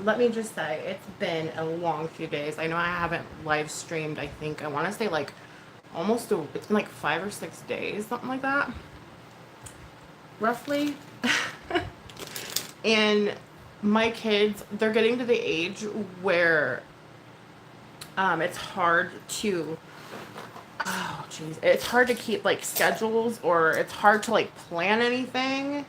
let me just say, it's been a long few days. I know I haven't live streamed, I think, I want to say like it's been like 5 or 6 days, something like that, roughly. And my kids, they're getting to the age where it's hard to, oh jeez, it's hard to keep like schedules, or it's hard to like plan anything,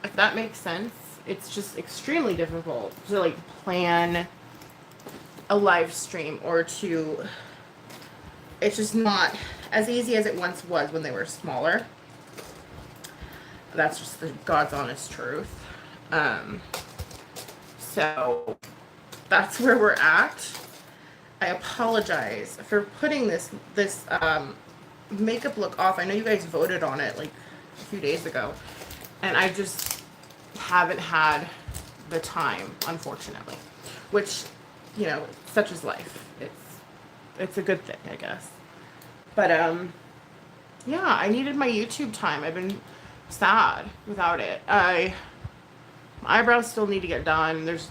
if that makes sense. It's just extremely difficult to like plan a live stream, or to, it's just not as easy as it once was when they were smaller. That's just the God's honest truth. So that's where we're at. I apologize for putting this makeup look off. I know you guys voted on it like a few days ago, and I just haven't had the time, unfortunately. Which, you know, such is life. It's a good thing, I guess. But yeah, I needed my YouTube time. I've been sad without it. My eyebrows still need to get done. There's,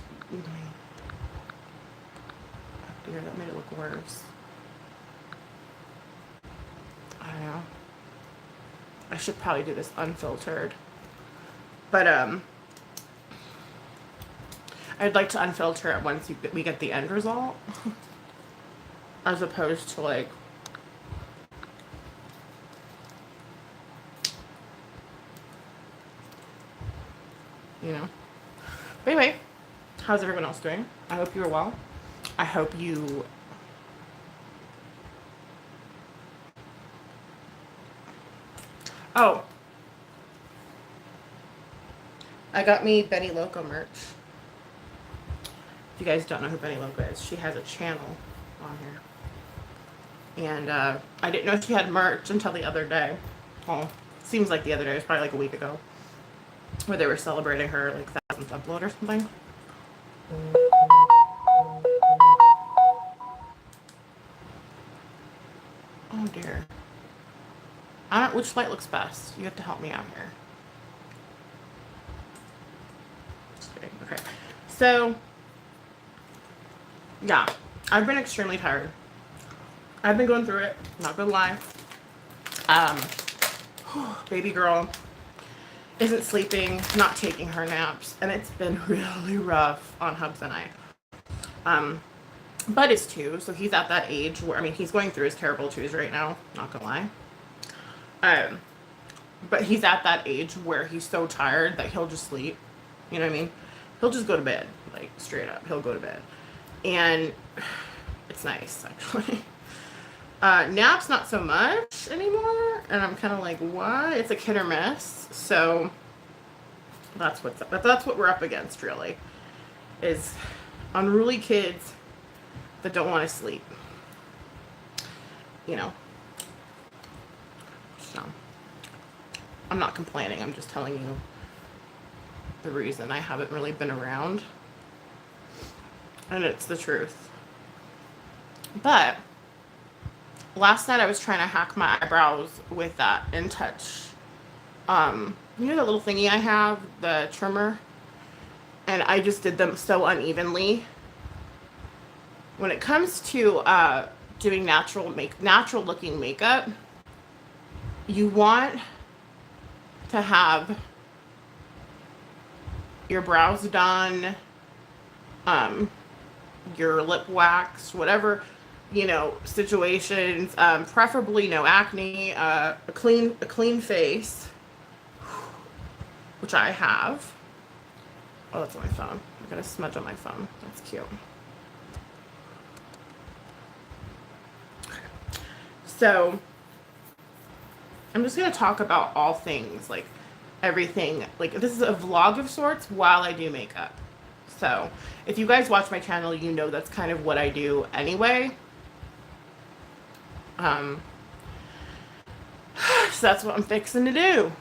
dear, that made it look worse. I don't know. I should probably do this unfiltered. But I'd like to unfilter it once we get the end result, as opposed to like, you know. But anyway, how's everyone else doing? I hope you are well. I hope you oh, I got me Benny Loco merch. If you guys don't know who Benny Loco is, she has a channel on here. And I didn't know she had merch until the other day. Well, seems like the other day. It was probably like a week ago, where they were celebrating her like 1,000th upload or something. Oh dear. I don't know which light looks best. You have to help me out here. Just kidding. Okay. So yeah, I've been extremely tired. I've been going through it, not gonna lie. Baby girl isn't sleeping, not taking her naps, and it's been really rough on Hubs and I. Bud is 2, so he's at that age where, I mean, he's going through his terrible 2s right now, not gonna lie. But he's at that age where he's so tired that he'll just sleep. You know what I mean? He'll just go to bed, like straight up. He'll go to bed. And it's nice, actually. Naps, not so much anymore. And I'm kind of like, what? It's like hit or miss. So that's what we're up against, really. Is unruly kids that don't want to sleep. You know. So I'm not complaining. I'm just telling you the reason I haven't really been around. And it's the truth. But last night I was trying to hack my eyebrows with that In Touch. You know the little thingy I have, the trimmer? And I just did them so unevenly. When it comes to doing natural looking makeup, you want to have your brows done, your lip wax, whatever, you know, situations, preferably no acne, a clean face, which I have. Oh, that's on my phone. I got a smudge on my phone. That's cute. So I'm just going to talk about all things, like everything. Like, this is a vlog of sorts while I do makeup. So if you guys watch my channel, you know that's kind of what I do anyway. So that's what I'm fixing to do.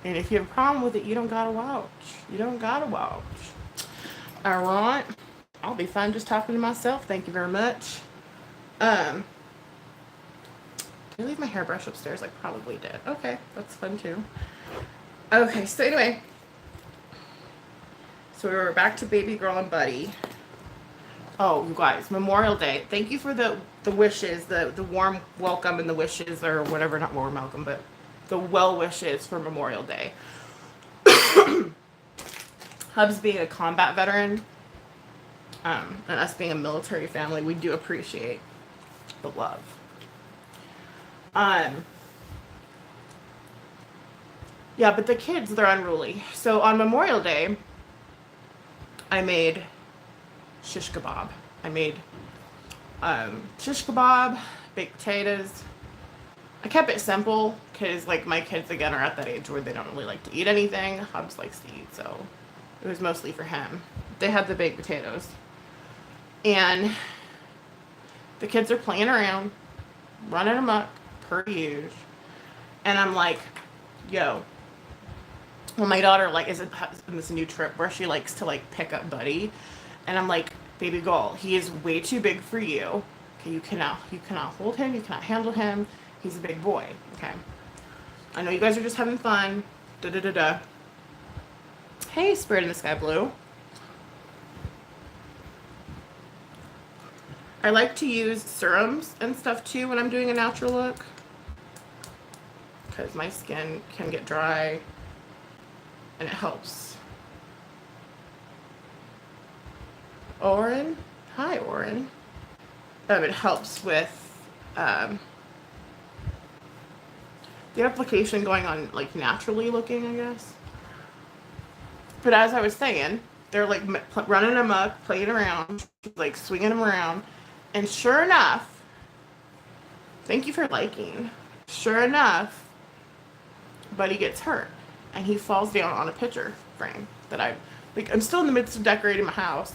And if you have a problem with it, you don't gotta watch. You don't gotta watch. Alright. I'll be fine just talking to myself. Thank you very much. Did I leave my hairbrush upstairs? I probably did. Okay, that's fun too. Okay, so anyway. So we were back to baby girl and buddy. Oh, you guys, Memorial Day. Thank you for the wishes, the warm welcome and the wishes, or whatever, not warm welcome, but the well wishes for Memorial Day. Hubs being a combat veteran, and us being a military family, we do appreciate the love. Yeah, but the kids, they're unruly. So on Memorial Day, I made shish kebab. I made shish kebab, baked potatoes. I kept it simple because, like, my kids, again, are at that age where they don't really like to eat anything. Hubs likes to eat, so it was mostly for him. They had the baked potatoes. And the kids are playing around, running amok, per usual. And I'm like, yo. Well, my daughter, like, is in this new trip where she likes to, like, pick up Buddy. And I'm like, baby girl, he is way too big for you. Okay, you cannot hold him, you cannot handle him. He's a big boy, okay? I know you guys are just having fun. Da-da-da-da. Hey, Spirit in the Sky Blue. I like to use serums and stuff, too, when I'm doing a natural look. Because my skin can get dry. And it helps. Oren? Hi, Oren. It helps with the application going on, like, naturally looking, I guess. But as I was saying, they're, like, running amok, playing around, like, swinging them around. And sure enough, thank you for liking. Sure enough, Buddy gets hurt. And he falls down on a picture frame that I'm still in the midst of decorating my house.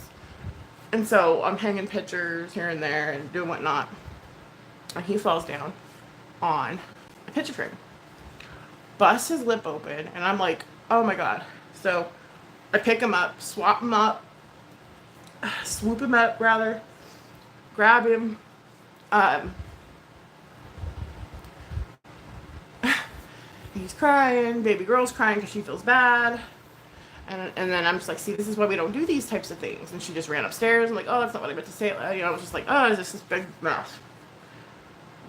And so I'm hanging pictures here and there and doing whatnot. And he falls down on a picture frame. Busts his lip open, and I'm like, oh my God. So I pick him up, swoop him up, rather, grab him. He's crying, baby girl's crying because she feels bad. And then I'm just like, see, this is why we don't do these types of things. And she just ran upstairs. I'm like, oh, that's not what I meant to say. You know, I was just like, oh, is this big mess?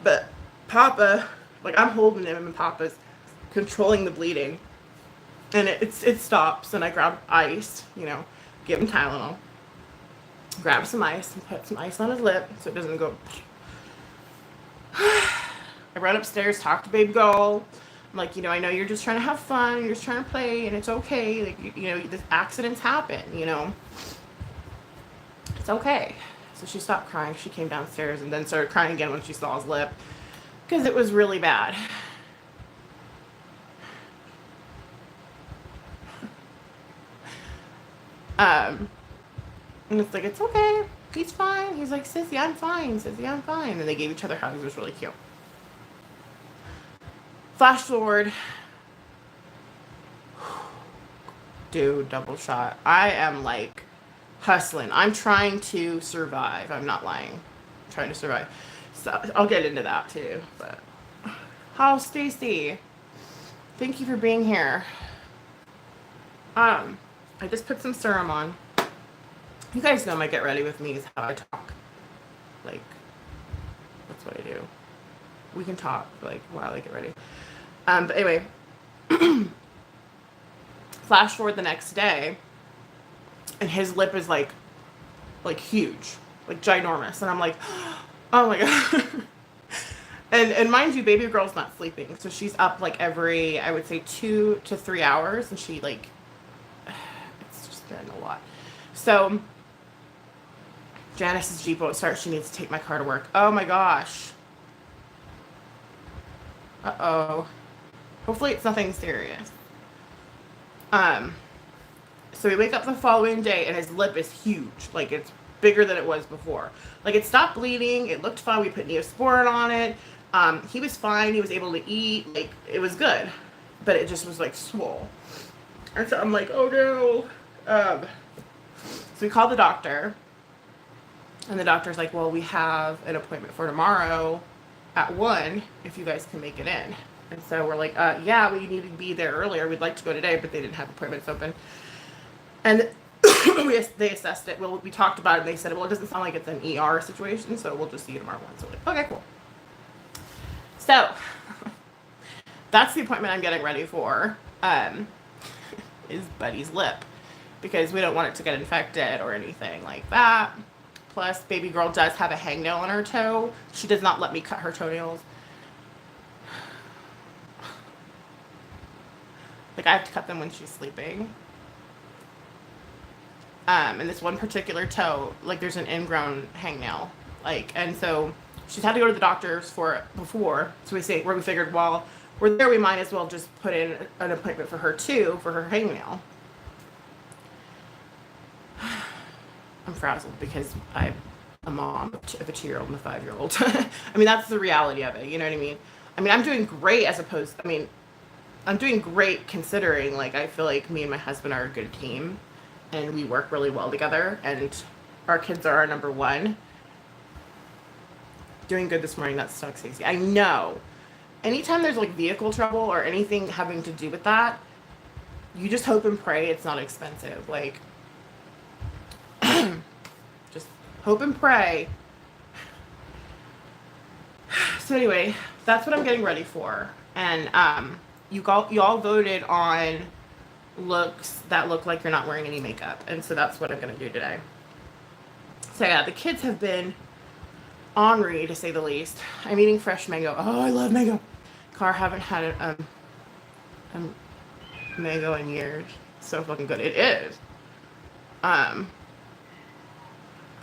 But Papa, like, I'm holding him and Papa's controlling the bleeding. And it stops. And I grab ice, you know, give him Tylenol. Grab some ice and put some ice on his lip so it doesn't go. I run upstairs, talk to baby girl. I'm like, you know, I know you're just trying to have fun, you're just trying to play, and it's okay. Like, you know, this accidents happen, you know. It's okay. So she stopped crying. She came downstairs and then started crying again when she saw his lip because it was really bad. And it's like, it's okay. He's fine. He's like, Sissy, I'm fine. Sissy, I'm fine. And they gave each other hugs. It was really cute. Flash forward. Dude, double shot. I am, like, hustling. I'm trying to survive. I'm not lying. I'm trying to survive. So I'll get into that too. But how, Stacy? Thank you for being here. I just put some serum on. You guys know my get ready with me is how I talk. Like, that's what I do. We can talk, like, while I get ready. But anyway, flash forward the next day, and his lip is, like huge, like, ginormous. And I'm like, oh my God. And mind you, baby girl's not sleeping. So she's up, like, every, I would say, 2 to 3 hours. And she, like, it's just been a lot. So Janice's Jeep won't start. She needs to take my car to work. Oh my gosh. Uh-oh. Hopefully it's nothing serious. So we wake up the following day and his lip is huge. Like, it's bigger than it was before. Like, it stopped bleeding. It looked fine. We put Neosporin on it. He was fine. He was able to eat. Like, it was good. But it just was, like, swole. And so I'm like, oh no. So we called the doctor. And the doctor's like, well, we have an appointment for tomorrow at 1 if you guys can make it in. And so we're like, yeah, we need to be there earlier. We'd like to go today, but they didn't have appointments open. And they assessed it. Well, we talked about it. And they said, well, it doesn't sound like it's an ER situation, so we'll just see you tomorrow morning. So like, okay, cool. So that's the appointment I'm getting ready for. Is Buddy's lip, because we don't want it to get infected or anything like that. Plus, baby girl does have a hangnail on her toe. She does not let me cut her toenails. Like, I have to cut them when she's sleeping. And this one particular toe, like, there's an ingrown hangnail. Like, and so she's had to go to the doctors for it before. So we figured, well, we're there, we might as well just put in an appointment for her too, for her hangnail. I'm frazzled because I'm a mom of a 2-year-old and a 5-year-old. I mean, that's the reality of it. You know what I mean? I mean, I'm doing great I'm doing great considering, like, I feel like me and my husband are a good team and we work really well together and our kids are our number one. Doing good this morning, that sucks, Stacey. I know. Anytime there's like vehicle trouble or anything having to do with that, you just hope and pray it's not expensive. Like, just hope and pray. So anyway, that's what I'm getting ready for. And you all voted on looks that look like you're not wearing any makeup. And so that's what I'm going to do today. So yeah, the kids have been ornery, to say the least. I'm eating fresh mango. Oh, I love mango. Car, haven't had a mango in years. So fucking good. It is. Oh,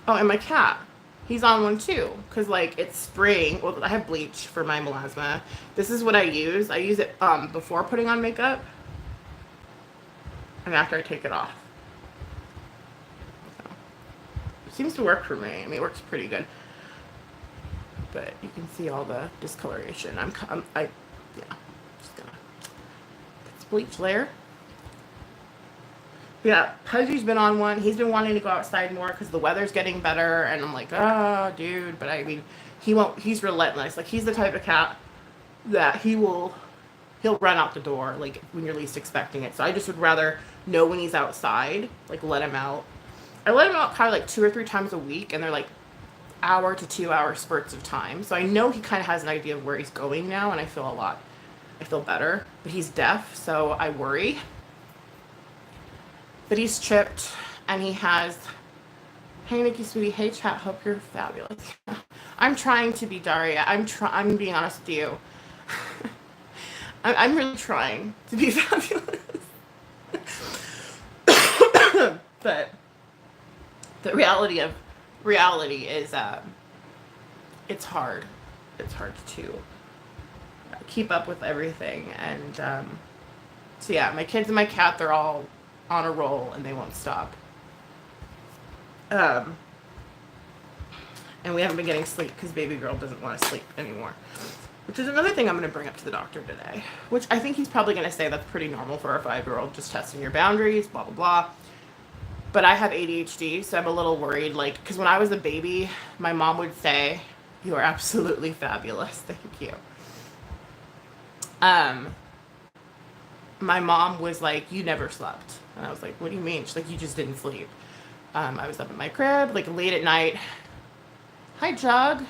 and my cat. He's on one too. Because, like, it's spring. Well, I have bleach for my melasma. This is what I use. I use it before putting on makeup. And after I take it off. So, it seems to work for me. I mean, it works pretty good. But you can see all the discoloration. Just gonna put this bleach layer. Yeah, Pudgy's been on one. He's been wanting to go outside more because the weather's getting better, and I'm like, oh, dude. But I mean, he won't. He's relentless. Like, he's the type of cat that he'll run out the door like when you're least expecting it. So I just would rather know when he's outside, like, let him out. I let him out probably like 2 or 3 times a week, and they're like hour to 2 hour spurts of time. So I know he kind of has an idea of where he's going now, and I feel better. But he's deaf, so I worry. But he's chipped, and he has, hey Nikki sweetie, hey chat, hope you're fabulous. I'm trying to be, Daria. I'm being honest with you. I'm really trying to be fabulous. But the reality is it's hard. It's hard to keep up with everything. And so yeah, my kids and my cat, they're all on a roll and they won't stop. And we haven't been getting sleep because baby girl doesn't want to sleep anymore. Which is another thing I'm going to bring up to the doctor today. Which I think he's probably going to say that's pretty normal for a 5-year-old, just testing your boundaries, blah, blah, blah. But I have ADHD, so I'm a little worried. Like, because when I was a baby, my mom would say, you are absolutely fabulous. Thank you. My mom was like, you never slept. And I was like, what do you mean? She's like, you just didn't sleep. I was up in my crib, like, late at night. Hi, Jug.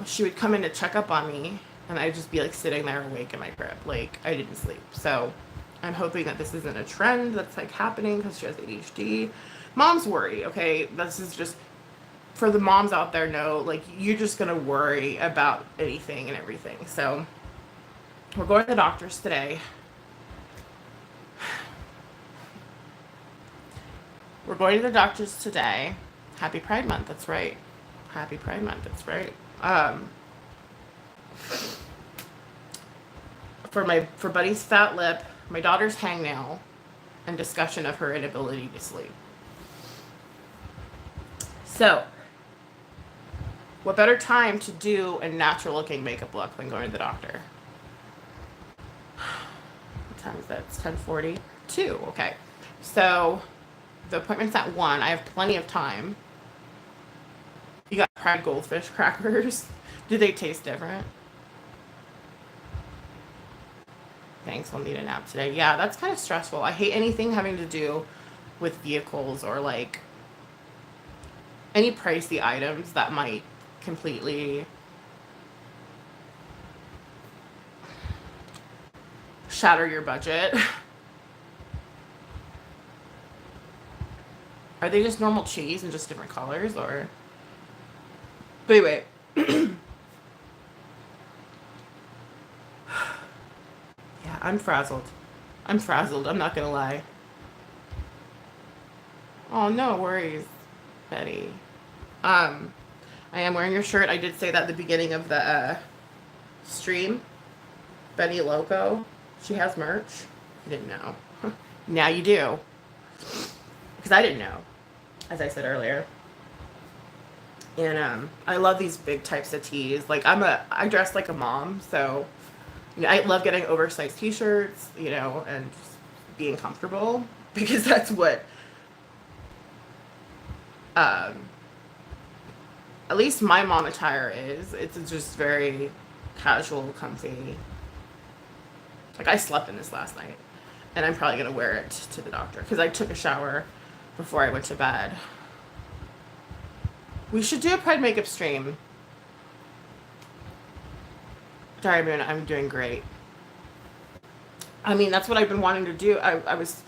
She would come in to check up on me, and I'd just be, like, sitting there awake in my crib. Like, I didn't sleep. So I'm hoping that this isn't a trend that's, like, happening because she has ADHD. Moms worry, okay? This is just, for the moms out there, know, like, you're just going to worry about anything and everything. So we're going to the doctors today. We're going to the doctors today. Happy Pride Month, that's right. Happy Pride Month, that's right. For Buddy's fat lip, my daughter's hangnail, and discussion of her inability to sleep. So, what better time to do a natural looking makeup look than going to the doctor? What time is that? It's 10:42. Okay. So, the appointment's at 1. I have plenty of time. You got fried goldfish crackers. Do they taste different? Thanks, I'll need a nap today. Yeah, that's kind of stressful. I hate anything having to do with vehicles or like any pricey items that might completely shatter your budget. Are they just normal cheese and just different colors, or? But anyway, yeah, I'm frazzled. I'm frazzled. I'm not gonna lie. Oh, no worries, Betty. Um, I am wearing your shirt. I did say that at the beginning of the stream. Betty Loco. She has merch. You didn't know. Now you do. Because I didn't know, as I said earlier. And I love these big types of tees. Like I dress like a mom, so I love getting oversized t-shirts, and just being comfortable because that's what um, at least my mom attire is. It's just very casual, comfy. Like I slept in this last night, and I'm probably gonna wear it to the doctor because I took a shower before I went to bed. We should do a Pride makeup stream. Sorry, Moon, I'm doing great. I mean, that's what I've been wanting to do. I was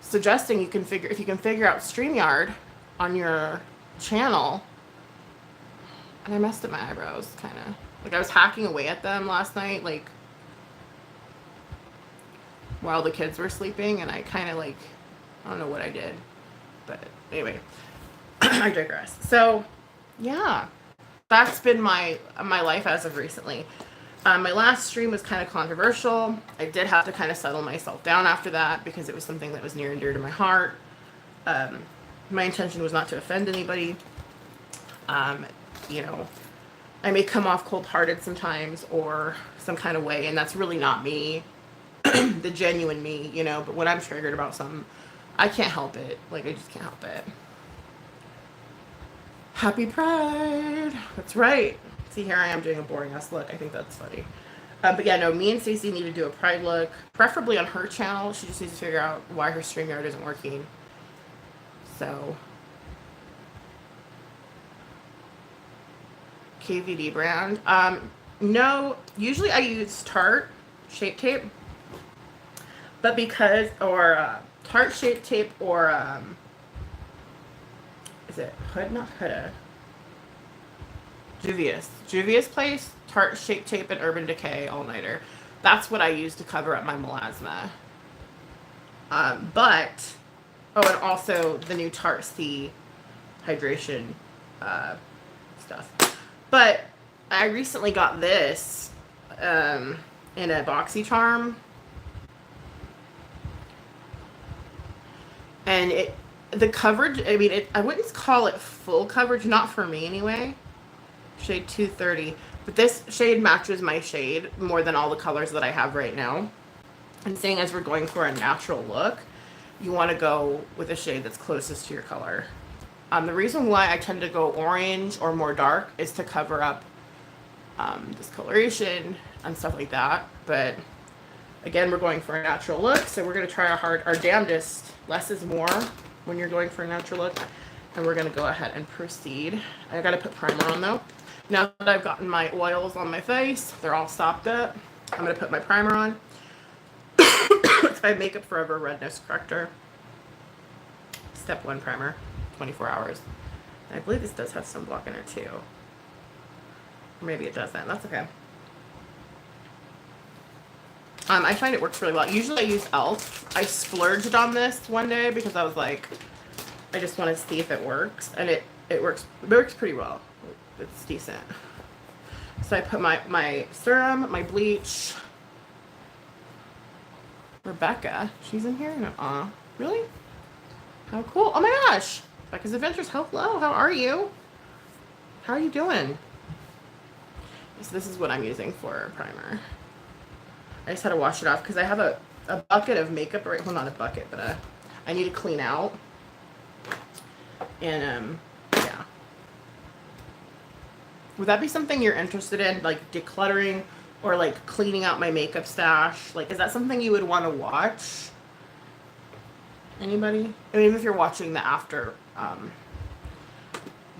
suggesting if you can figure out StreamYard on your channel. And I messed up my eyebrows, kind of. Like, I was hacking away at them last night, like, while the kids were sleeping, and I kind of, like, I don't know what I did. But, anyway, I digress. So, yeah, that's been my life as of recently. My last stream was kind of controversial. I did have to kind of settle myself down after that because it was something that was near and dear to my heart. My intention was not to offend anybody. I may come off cold-hearted sometimes or some kind of way, and that's really not me, the genuine me, but when I'm triggered about something, I can't help it. Like, I just can't help it. Happy Pride. That's right. See, here I am doing a boring ass look. I think that's funny. But yeah, no, me and Stacey need to do a Pride look, preferably on her channel. She just needs to figure out why her StreamYard isn't working. So, KVD brand. No, usually I use Tarte Shape Tape, but because, or Tarte Shape Tape, or is it Hood? Not Huda. Juvia's Place, Tarte Shape Tape, and Urban Decay All-Nighter. That's what I use to cover up my melasma. And also the new Tarte C hydration stuff. But I recently got this in a BoxyCharm. And the coverage, I mean, I wouldn't call it full coverage, not for me anyway. Shade 230, but this shade matches my shade more than all the colors that I have right now. And saying as we're going for a natural look, you want to go with a shade that's closest to your color. The reason why I tend to go orange or more dark is to cover up discoloration and stuff like that. But again, we're going for a natural look, so we're going to try our damnedest. Less is more when you're going for a natural look. And we're going to go ahead and proceed. I got to put primer on though. Now that I've gotten my oils on my face, they're all sopped up. I'm going to put my primer on. It's by Makeup Forever Redness Corrector. Step 1 primer, 24 hours. And I believe this does have sunblock in it too. Or maybe it doesn't. That's okay. I find it works really well. Usually I use e.l.f. I splurged on this one day because I was like, I just want to see if it works. And it works pretty well. It's decent. So I put my serum, my bleach. Rebecca, she's in here? No, really? How cool. Oh my gosh. Rebecca's Adventures. Hello, how are you? How are you doing? So this is what I'm using for primer. I just had to wash it off because I have a bucket of makeup, right? Well, not a bucket, but I need to clean out. And, yeah. Would that be something you're interested in, like decluttering or like cleaning out my makeup stash? Like, is that something you would want to watch? Anybody? I mean, if you're watching the after,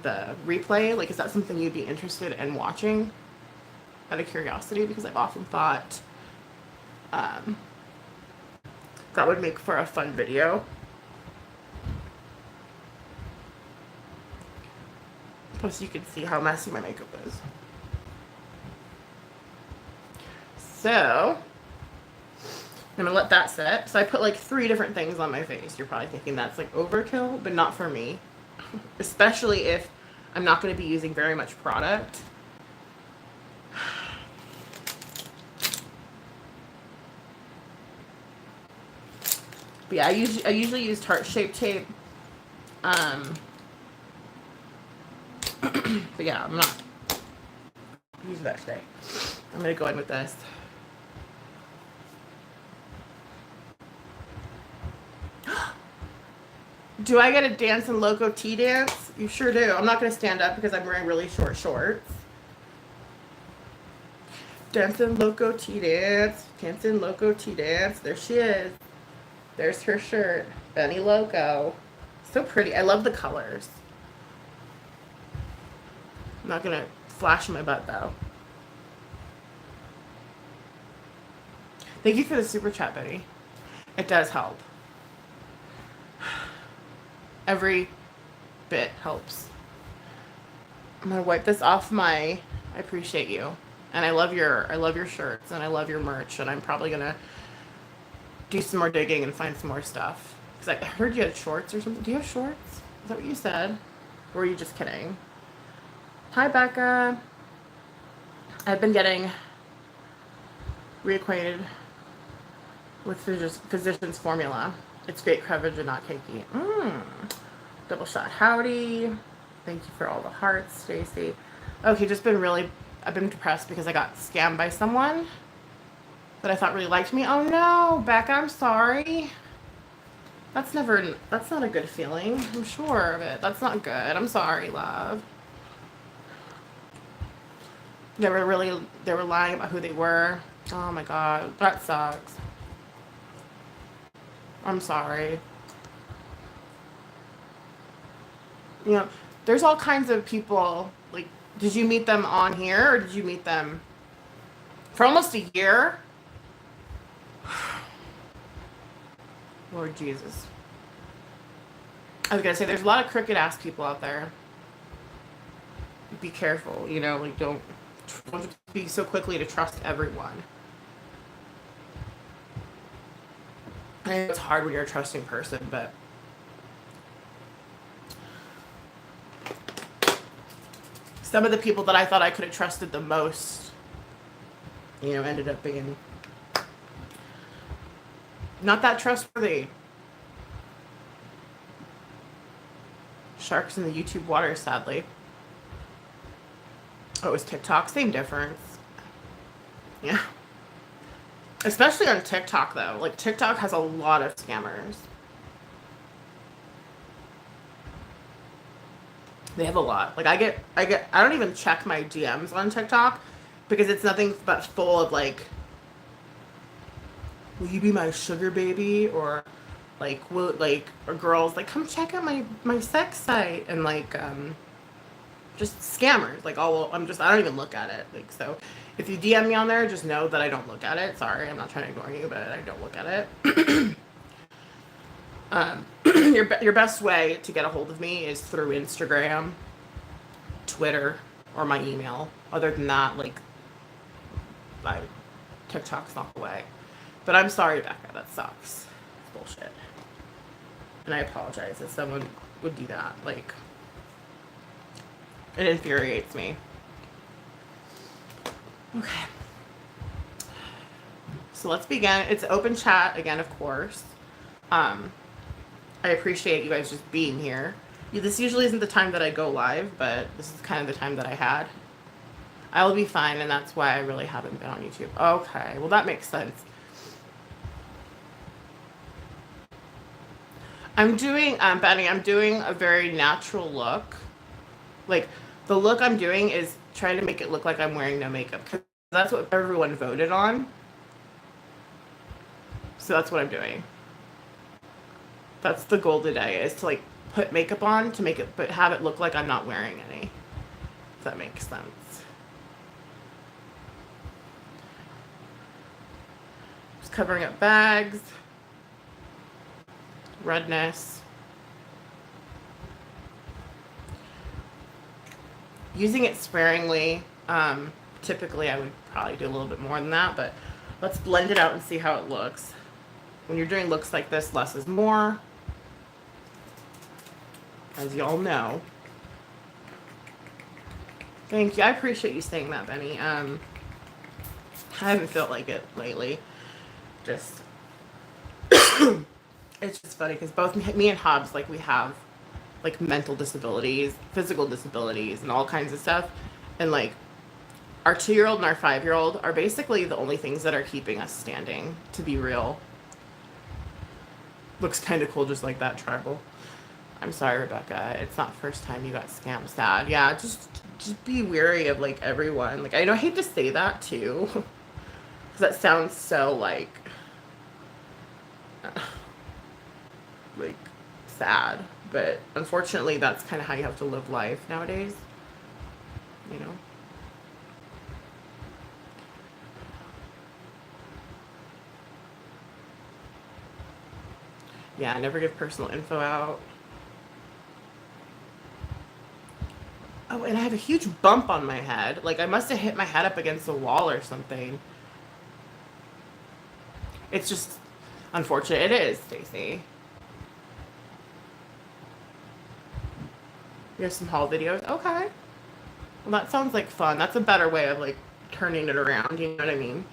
the replay, like, is that something you'd be interested in watching out of curiosity? Because I've often thought um, that would make for a fun video. Plus, you can see how messy my makeup is. So, I'm gonna let that sit. So I put like 3 different things on my face. You're probably thinking that's like overkill, but not for me. Especially if I'm not gonna be using very much product. But yeah, I usually use Tarte Shape Tape. But yeah, I'm not using that today. I'm gonna go in with this. Do I get a Dancing Loco tea dance? You sure do. I'm not gonna stand up because I'm wearing really short shorts. Dancing Loco tea dance. Dancing Loco tea dance. There she is. There's her shirt. Benny Loco. So pretty. I love the colors. I'm not gonna flash my butt though. Thank you for the super chat, Betty. It does help. Every bit helps. I'm gonna wipe this off my. I appreciate you, and I love your shirts, and I love your merch, and I'm probably gonna do some more digging and find some more stuff. Because I heard you had shorts or something. Do you have shorts? Is that what you said? Or are you just kidding? Hi, Becca. I've been getting reacquainted with Physicians Formula. It's great coverage and not cakey. Double shot howdy. Thank you for all the hearts, Stacy. Okay, I've been depressed because I got scammed by someone that I thought really liked me. Oh no, Becca, I'm sorry. That's not a good feeling. I'm sure of it. That's not good. I'm sorry, love. They were lying about who they were. Oh my god, that sucks. I'm sorry. You know, there's all kinds of people. Like, did you meet them on here or did you meet them for almost a year? Lord Jesus. I was gonna say, there's a lot of crooked ass people out there. Be careful, you know, like don't be so quickly to trust everyone. I know it's hard when you're a trusting person, but some of the people that I thought I could have trusted the most, you know, ended up being not that trustworthy. Sharks in the YouTube water, sadly. Oh, it was TikTok. Same difference. Yeah. Especially on TikTok, though. Like, TikTok has a lot of scammers. They have a lot. Like, I don't even check my DMs on TikTok because it's nothing but full of, like, will you be my sugar baby? Or, like, or girls, like, come check out my sex site. And, like, just scammers. Like, I don't even look at it. Like, so if you DM me on there, just know that I don't look at it. Sorry, I'm not trying to ignore you, but I don't look at it. Your best way to get a hold of me is through Instagram, Twitter, or my email. Other than that, like, TikTok's not the way. But I'm sorry, Becca. That sucks. It's bullshit. And I apologize if someone would do that. Like, it infuriates me. Okay. So let's begin. It's open chat again, of course. I appreciate you guys just being here. This usually isn't the time that I go live, but this is kind of the time that I had. I will be fine, and that's why I really haven't been on YouTube. Okay, well that makes sense. I'm doing, Benny, I'm doing a very natural look. Like, the look I'm doing is trying to make it look like I'm wearing no makeup, because that's what everyone voted on. So that's what I'm doing. That's the goal today, is to like put makeup on to make it, but have it look like I'm not wearing any. If that makes sense. Just covering up bags, redness. Using it sparingly. Typically I would probably do a little bit more than that, but let's blend it out and see how it looks. When you're doing looks like this, less is more, as y'all know. Thank you. I appreciate you saying that, Benny. I haven't felt like it lately. Just, it's just funny because both me and Hobbs, like, we have like mental disabilities, physical disabilities, and all kinds of stuff. And like, our 2-year-old and our 5-year-old are basically the only things that are keeping us standing, to be real. Looks kind of cool just like that, tribal. I'm sorry, Rebecca. It's not the first time you got scammed. Sad. Yeah, just be wary of like everyone. Like, I know I hate to say that too, because that sounds so like sad. But unfortunately, that's kind of how you have to live life nowadays. You know. Yeah, never give personal info out. Oh, and I have a huge bump on my head. Like, I must have hit my head up against the wall or something. It's just unfortunate. It is, Stacey. You have some haul videos? Okay. Well, that sounds like fun. That's a better way of, like, turning it around. You know what I mean?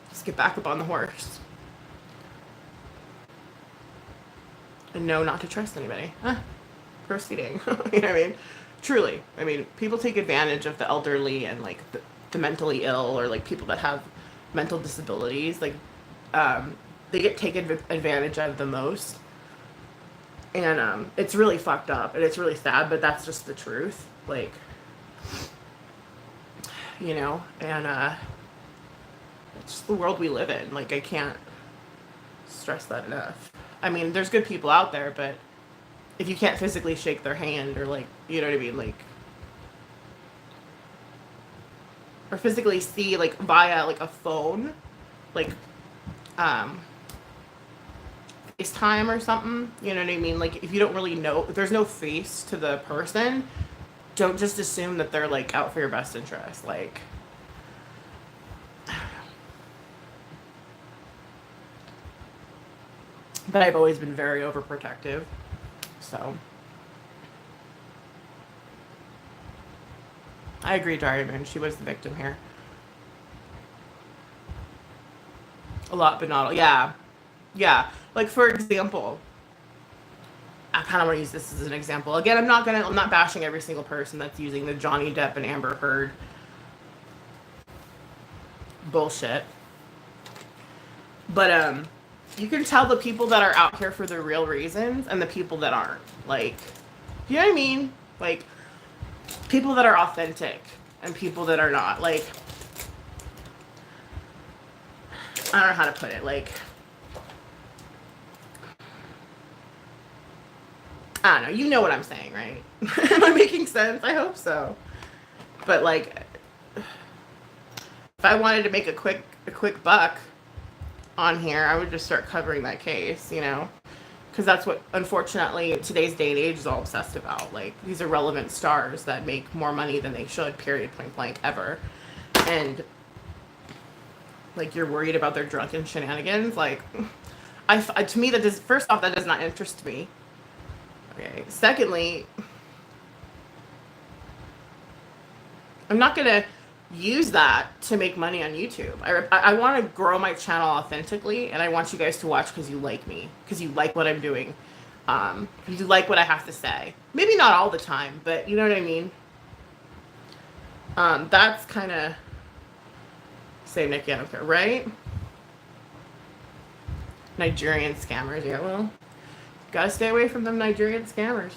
Just get back up on the horse. And know not to trust anybody. Huh. Proceeding. You know what I mean? Truly. I mean, people take advantage of the elderly and, like, the mentally ill, or, like, people that have mental disabilities. Like, they get taken advantage of the most. And it's really fucked up, and it's really sad, but that's just the truth. Like, you know, and it's just the world we live in. Like, I can't stress that enough. I mean, there's good people out there, but if you can't physically shake their hand, or, like, you know what I mean, like, or physically see, like, via, like, a phone, like, FaceTime or something, you know what I mean? Like, if you don't really know, if there's no face to the person, don't just assume that they're, like, out for your best interest. Like, but I've always been very overprotective, so. I agree, Diamond. She was the victim here. A lot, but not all. Yeah. Yeah. Like, for example, I kind of want to use this as an example. Again, I'm not bashing every single person that's using the Johnny Depp and Amber Heard bullshit. But, you can tell the people that are out here for the real reasons and the people that aren't. Like, you know what I mean? Like, people that are authentic and people that are not. Like, I don't know how to put it. Like, I don't know. You know what I'm saying, right? Am I making sense? I hope so. But, like, if I wanted to make a quick buck on here, I would just start covering that case, you know? Because that's what, unfortunately, today's day and age is all obsessed about. Like, these irrelevant stars that make more money than they should, period, point blank, ever. And, like, you're worried about their drunken shenanigans. Like, to me, first off, that does not interest me. Okay. Secondly, I'm not going to use that to make money on YouTube. I want to grow my channel authentically, and I want you guys to watch because you like me, because you like what I'm doing. You like what I have to say. Maybe not all the time, but you know what I mean? That's kind of... Say, Nikki, I don't care, right? Nigerian scammers, yeah, well, gotta stay away from them Nigerian scammers.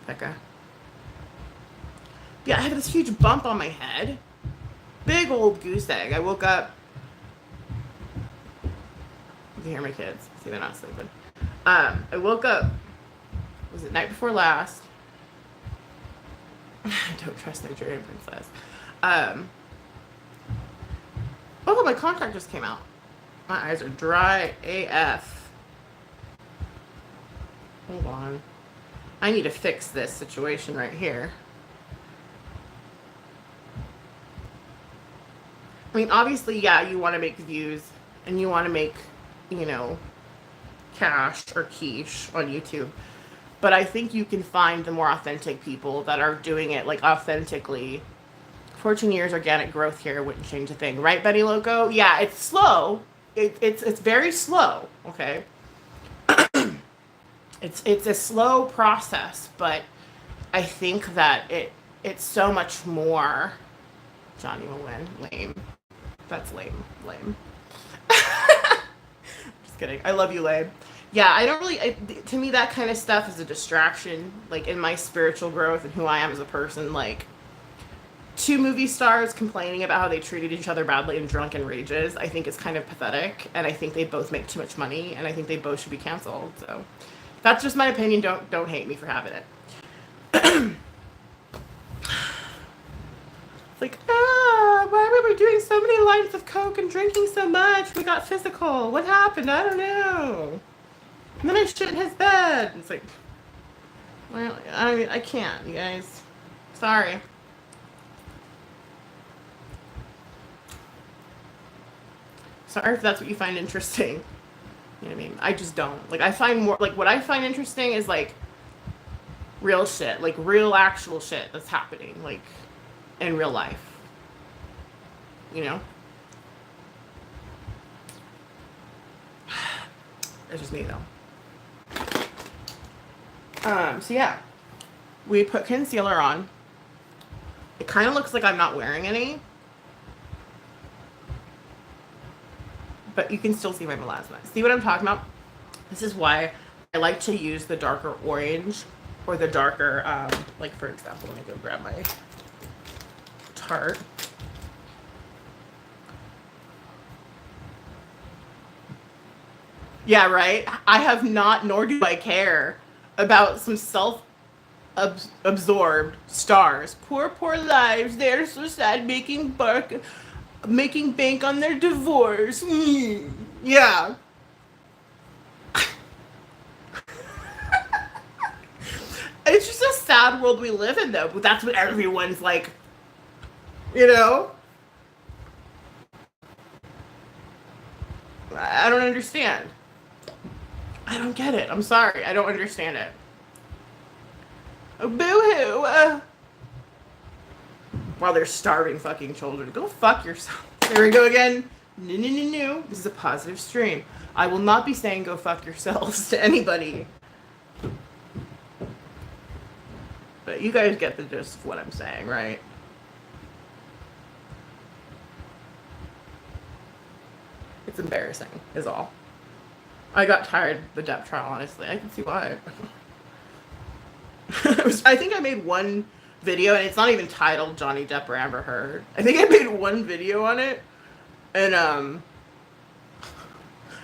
Becca. Yeah, I have this huge bump on my head. Big old goose egg. I woke up You can hear my kids. See, they're not sleeping. I woke up, was it night before last? I don't trust Nigerian princess. Oh, my contact just came out. My eyes are dry AF. Hold on. I need to fix this situation right here. I mean, obviously, yeah, you want to make views and you want to make, you know, cash or quiche on YouTube. But I think you can find the more authentic people that are doing it, like, authentically. 14 years organic growth here wouldn't change a thing. Right, Betty Loco? Yeah, it's slow. It's very slow, okay? It's a slow process, but I think that it's so much more. Johnny will win. Lame. That's lame. Lame. Just kidding. I love you, Lame. Yeah, I don't really. To me, that kind of stuff is a distraction. Like, in my spiritual growth and who I am as a person, like, two movie stars complaining about how they treated each other badly in drunken rages, I think is kind of pathetic, and I think they both make too much money, and I think they both should be canceled. So that's just my opinion. Don't hate me for having it. It's like, why were we doing so many lines of coke and drinking so much? We got physical. What happened? I don't know. And then I shit in his bed. It's like, well, I mean, I can't, you guys. Sorry. Sorry if that's what you find interesting. You know what I mean? I just don't. Like, I find more, like, what I find interesting is, like, real shit. Like, real actual shit that's happening, like, in real life. You know? It's just me, though. So yeah. We put concealer on. It kind of looks like I'm not wearing any. But you can still see my melasma. See what I'm talking about? This is why I like to use the darker orange or the darker, like, for example, let me go grab my Tarte. Yeah, right? I have not, nor do I care about some self-absorbed stars. Poor lives. They're so sad making bank on their divorce. Yeah. It's just a sad world we live in, though. But that's what everyone's like, you know? I don't understand. I don't get it. I'm sorry. I don't understand it. Boo-hoo. While they're starving fucking children. Go fuck yourself. There we go again. No. This is a positive stream. I will not be saying go fuck yourselves to anybody. But you guys get the gist of what I'm saying, right? It's embarrassing, is all. I got tired of the Depp trial, honestly. I can see why. I think I made one video, and it's not even titled Johnny Depp or Amber Heard. I think I made one video on it, and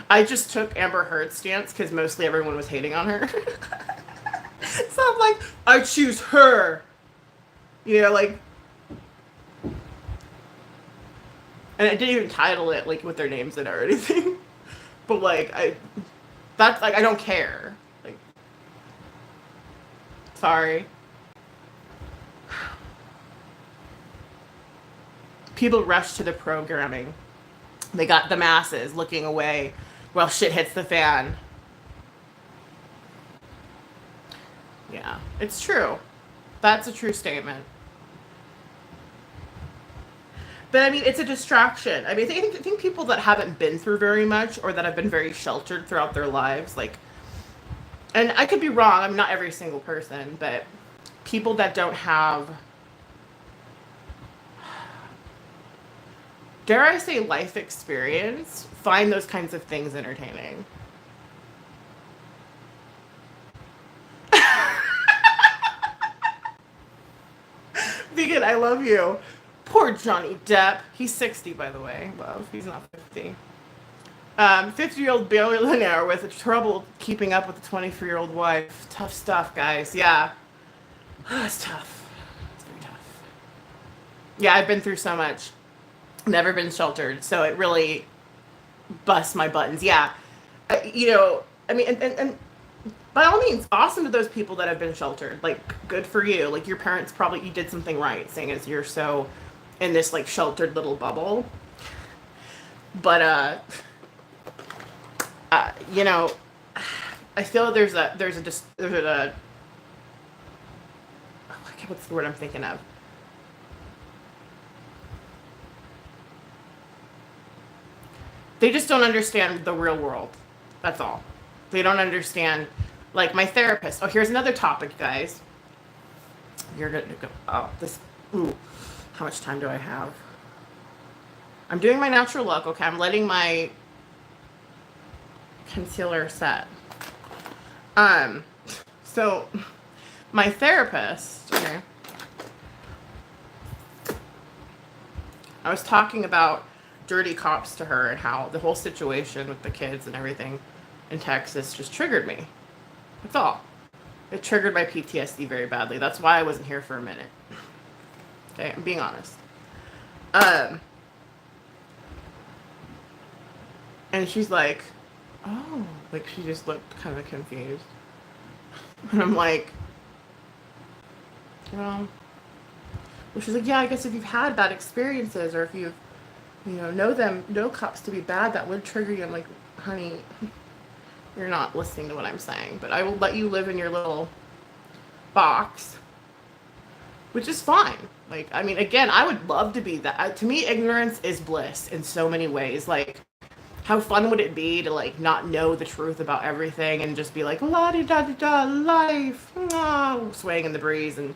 I just took Amber Heard's stance because mostly everyone was hating on her. So I'm like, I choose her. You know, like, and I didn't even title it like with their names in it or anything. But like, that's like, I don't care. Like, sorry. People rush to the programming. They got the masses looking away while shit hits the fan. Yeah, it's true. That's a true statement. But I mean, it's a distraction. I mean, I think people that haven't been through very much or that have been very sheltered throughout their lives, like, and I could be wrong, I'm not every single person, but people that don't have, dare I say, life experience, find those kinds of things entertaining. Vegan, I love you. Poor Johnny Depp. He's 60, by the way. Love. He's not 50. 50-year-old billionaire with trouble keeping up with a 23-year-old wife. Tough stuff, guys. Yeah. It's tough. It's very tough. Yeah, I've been through so much. Never been sheltered, so it really busts my buttons. Yeah. I mean, and by all means, awesome to those people that have been sheltered. Like, good for you. Like, your parents probably, you did something right, seeing as you're so in this, like, sheltered little bubble. But, you know, I feel there's a, what's the word I'm thinking of? They just don't understand the real world. That's all. They don't understand, like my therapist. Oh, here's another topic, guys. You're gonna go. Oh, this. Ooh, how much time do I have? I'm doing my natural look. Okay, I'm letting my concealer set. So my therapist. Okay. I was talking about dirty cops to her and how the whole situation with the kids and everything in Texas just triggered me. That's all. It triggered my PTSD very badly. That's why I wasn't here for a minute. Okay, I'm being honest. And she's like, oh, like she just looked kind of confused. And I'm like, well, she's like, yeah, I guess if you've had bad experiences or if you've, know cops to be bad, that would trigger you. I'm like, honey, you're not listening to what I'm saying, but I will let you live in your little box, which is fine. Like, I mean, again, I would love to be that. To me, ignorance is bliss in so many ways. Like, how fun would it be to, like, not know the truth about everything and just be like, la-di-da-di-da, life, swaying in the breeze and,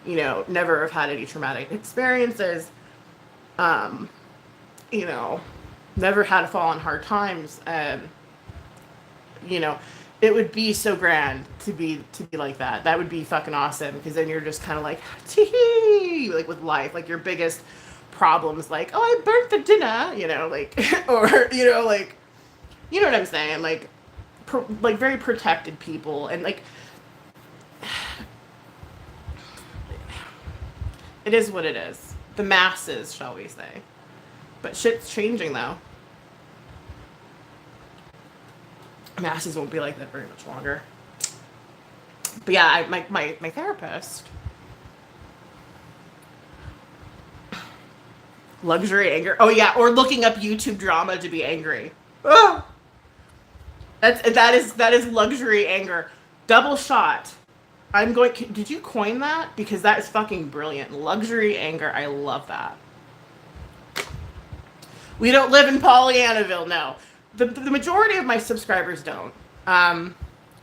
never have had any traumatic experiences. Never had to fall on hard times. It would be so grand to be like that. That would be fucking awesome because then you're just kind of like, tee, like with life, like your biggest problems, like, oh, I burnt the dinner, like, or like, you know what I'm saying, like, like very protected people and like, it is what it is. The masses, shall we say? But shit's changing though. Masses won't be like that very much longer. But yeah, my therapist, luxury anger. Oh yeah, or looking up YouTube drama to be angry. Oh, that is luxury anger. Double shot. Did you coin that? Because that is fucking brilliant. Luxury anger. I love that. We don't live in Pollyannaville, no. The majority of my subscribers don't. And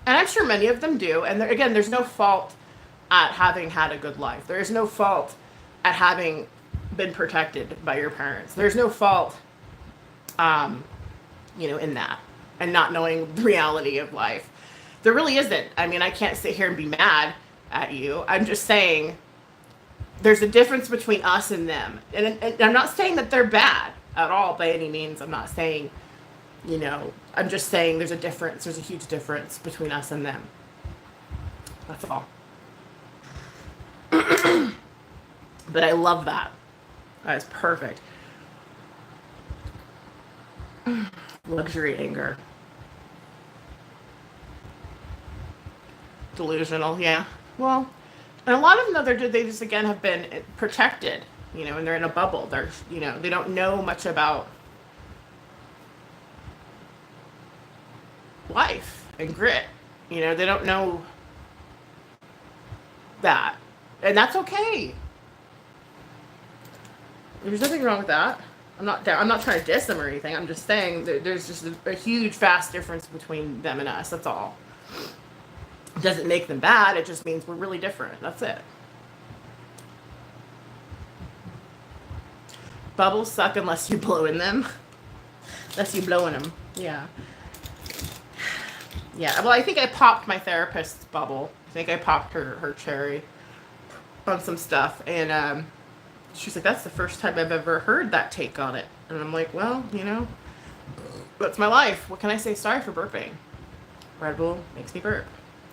I'm sure many of them do. And again, there's no fault at having had a good life. There is no fault at having been protected by your parents. There's no fault, in that. And not knowing the reality of life. There really isn't. I mean, I can't sit here and be mad at you. I'm just saying there's a difference between us and them. And I'm not saying that they're bad at all by any means. I'm not saying, I'm just saying there's a difference. There's a huge difference between us and them. That's all. But I love that. That is perfect. Luxury anger. Delusional, yeah. Well, and a lot of them, though, they just, again, have been protected, and they're in a bubble. They're, they don't know much about life and grit. They don't know that. And that's okay. There's nothing wrong with that. I'm not trying to diss them or anything. I'm just saying that there's just a huge, vast difference between them and us. That's all. It doesn't make them bad. It just means we're really different. That's it. Bubbles suck unless you blow in them. Unless you blow in them. Yeah. Yeah. Well, I think I popped my therapist's bubble. I think I popped her cherry on some stuff. And she's like, that's the first time I've ever heard that take on it. And I'm like, well, That's my life. What can I say? Sorry for burping. Red Bull makes me burp.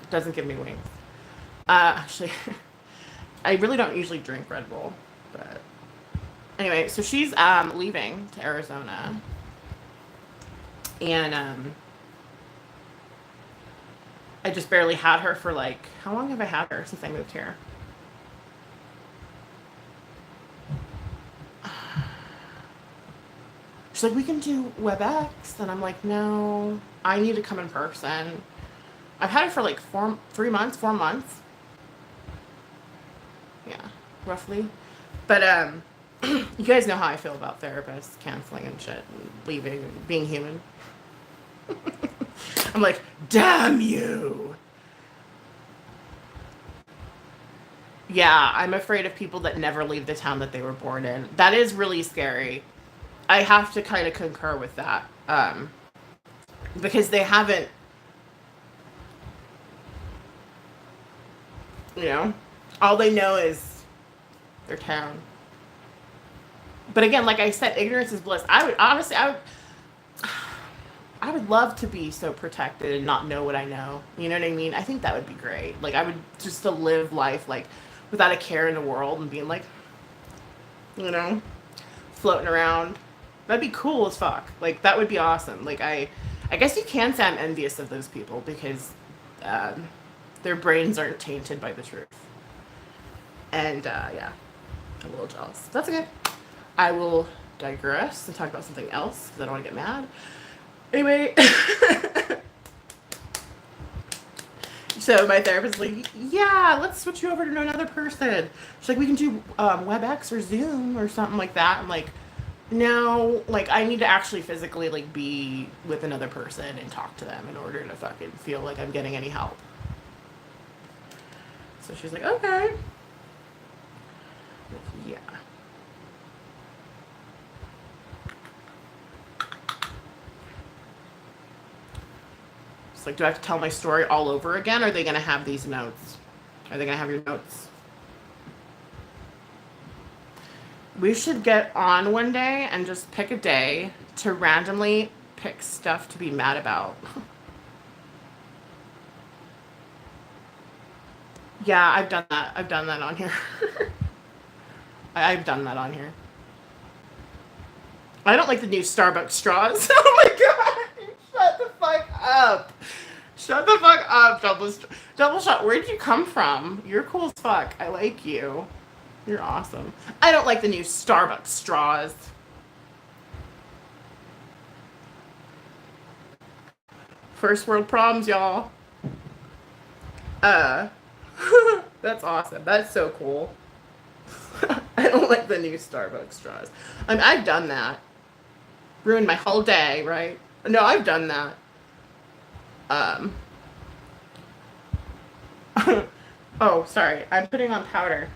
It doesn't give me wings. Actually, I really don't usually drink Red Bull, but anyway, so she's leaving to Arizona, and I just barely had her for like, how long have I had her since I moved here? She's like, we can do WebEx, and I'm like, no, I need to come in person. I've had it for like 4 months. Yeah, roughly. But you guys know how I feel about therapists canceling and shit, and leaving, and being human. I'm like, damn you. Yeah, I'm afraid of people that never leave the town that they were born in. That is really scary. I have to kind of concur with that. Because they haven't, you know, all they know is their town. But again, like I said, ignorance is bliss. I would honestly, I would love to be so protected and not know what I know. You know what I mean? I think that would be great. Like I would just to live life like without a care in the world and being like, you know, floating around. That'd be cool as fuck. Like that would be awesome. Like I guess you can say I'm envious of those people because their brains aren't tainted by the truth. And yeah, I'm a little jealous. That's okay. I will digress and talk about something else because I don't want to get mad. Anyway, so my therapist's like, yeah, let's switch you over to another person. She's like, we can do WebEx or Zoom or something like that. I'm like, no, like I need to actually physically like be with another person and talk to them in order to fucking feel like I'm getting any help. So she's like, okay. Yeah. It's like, do I have to tell my story all over again? Or are they going to have these notes? Are they going to have your notes? We should get on one day and just pick a day to randomly pick stuff to be mad about. Yeah, I've done that. I've done that on here. I've done that on here. I don't like the new Starbucks straws. Oh my god! Shut the fuck up. Shut the fuck up, double shot. Where'd you come from? You're cool as fuck. I like you. You're awesome. I don't like the new Starbucks straws. First world problems, y'all. Uh, that's awesome. That's so cool. I don't like the new Starbucks straws. I've done that. Ruined my whole day, right? No, I've done that. Um. Oh, sorry. I'm putting on powder.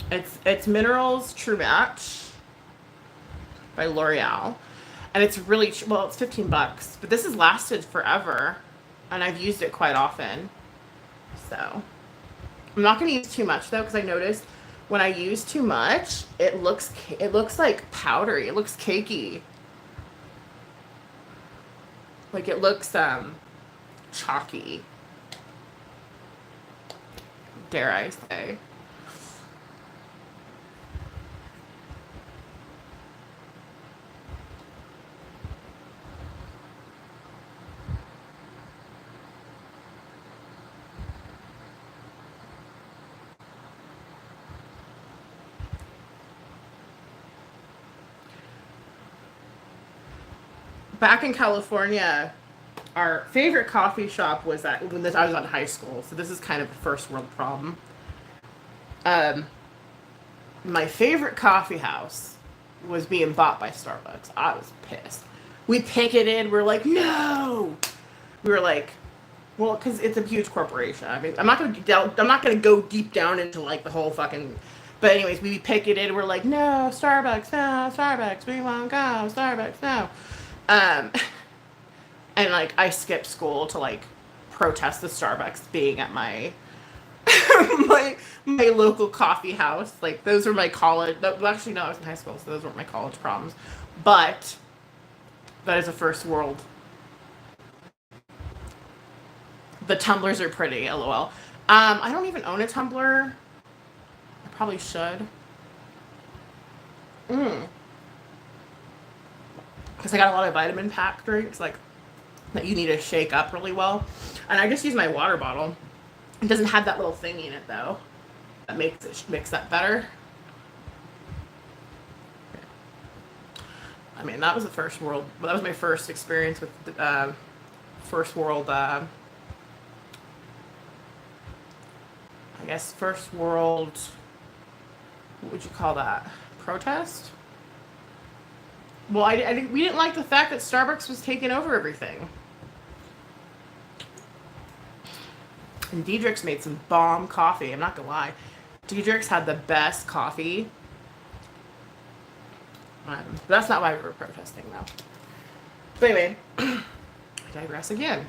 It's Minerals True Match by L'Oreal, and it's really well. It's $15, but this has lasted forever, and I've used it quite often. So I'm not going to use too much though, because I noticed when I use too much, it looks like powdery. It looks cakey. Like it looks chalky. Dare I say? Back in California, our favorite coffee shop was at when I was in high school. So this is kind of a first world problem. Um, my favorite coffee house was being bought by Starbucks. I was pissed. We picketed. We're like, no. We were like, well, because it's a huge corporation. I mean, I'm not gonna go deep down into like the whole fucking. But anyways, we picketed. We're like, no, Starbucks, no, Starbucks. We won't go, Starbucks, no. Um, and like I skipped school to like protest the Starbucks being at my my local coffee house. Like those were my college. Well, actually, no, I was in high school, so those weren't my college problems. But That is a first world. The tumblers are pretty, lol. I don't even own a tumbler. I probably should. Mm. Because I got a lot of vitamin pack drinks, like, that you need to shake up really well. And I just use my water bottle. It doesn't have that little thingy in it, though. That makes that better. I mean, that was the first world. That was my first experience with first world. I guess first world. What would you call that? Protest? Well, we didn't like the fact that Starbucks was taking over everything. And Diedrich's made some bomb coffee. I'm not gonna lie. Diedrich's had the best coffee. That's not why we were protesting, though. But anyway, I digress again.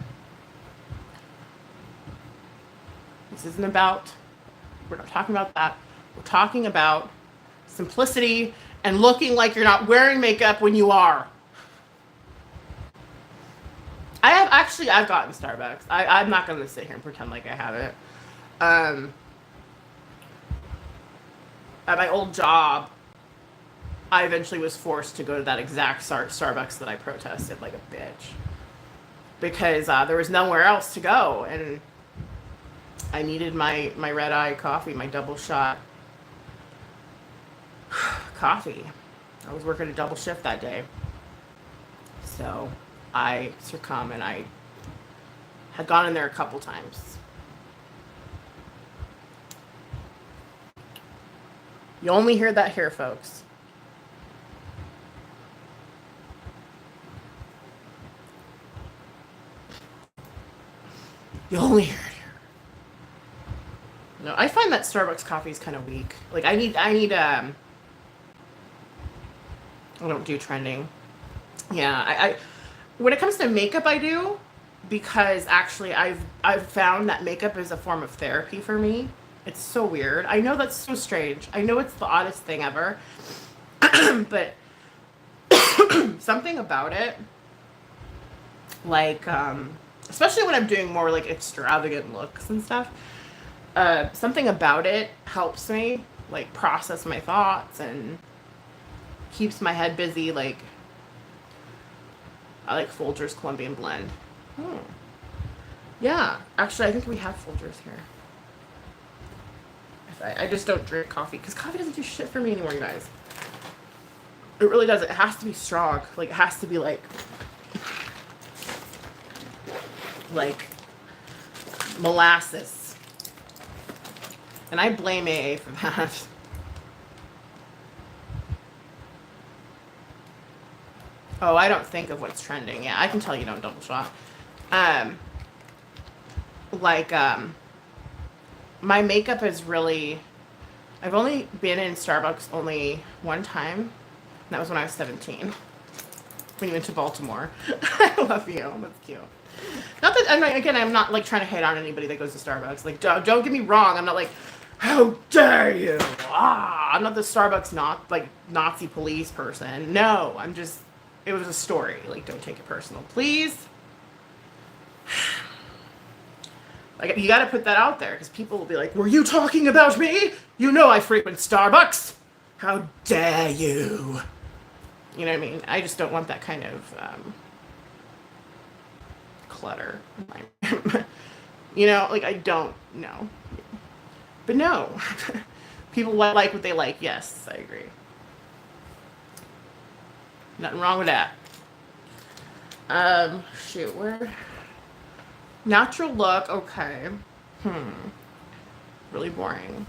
This isn't about, we're not talking about that. We're talking about simplicity and looking like you're not wearing makeup when you are. I've gotten Starbucks. I'm not going to sit here and pretend like I haven't. At my old job, I eventually was forced to go to that exact Starbucks that I protested like a bitch. Because there was nowhere else to go. And I needed my red eye coffee, my double shot coffee. I was working a double shift that day. So I succumbed, and I had gone in there a couple times. You only hear that here, folks. You only hear it here. No, I find that Starbucks coffee is kind of weak. Like I need I don't do trending. Yeah, I when it comes to makeup I do, because actually I've found that makeup is a form of therapy for me. It's so weird. I know that's so strange. I know it's the oddest thing ever. But something about it, like especially when I'm doing more like extravagant looks and stuff, something about it helps me like process my thoughts and keeps my head busy. Like I like Folgers Colombian Blend. Yeah, actually I think we have Folgers here. I just don't drink coffee because coffee doesn't do shit for me anymore, you guys. It really doesn't. It has to be strong. Like it has to be like molasses. And I blame AA for that. Oh, I don't think of what's trending. Yeah, I can tell you don't double shot. My makeup is really, I've only been in Starbucks only one time. And that was when I was 17. When you went to Baltimore. I love you. That's cute. Not that, I'm not like trying to hate on anybody that goes to Starbucks. Like, don't get me wrong. I'm not like, how dare you? I'm not the Starbucks Nazi police person. No, I'm just, it was a story. Like, don't take it personal, please. Like, you got to put that out there because people will be like, were you talking about me? You know I frequent Starbucks. How dare you? You know what I mean? I just don't want that kind of clutter. You know, like I don't know. But no. People like what they like. Yes, I agree. Nothing wrong with that. Shoot, where? Natural look, okay. Really boring.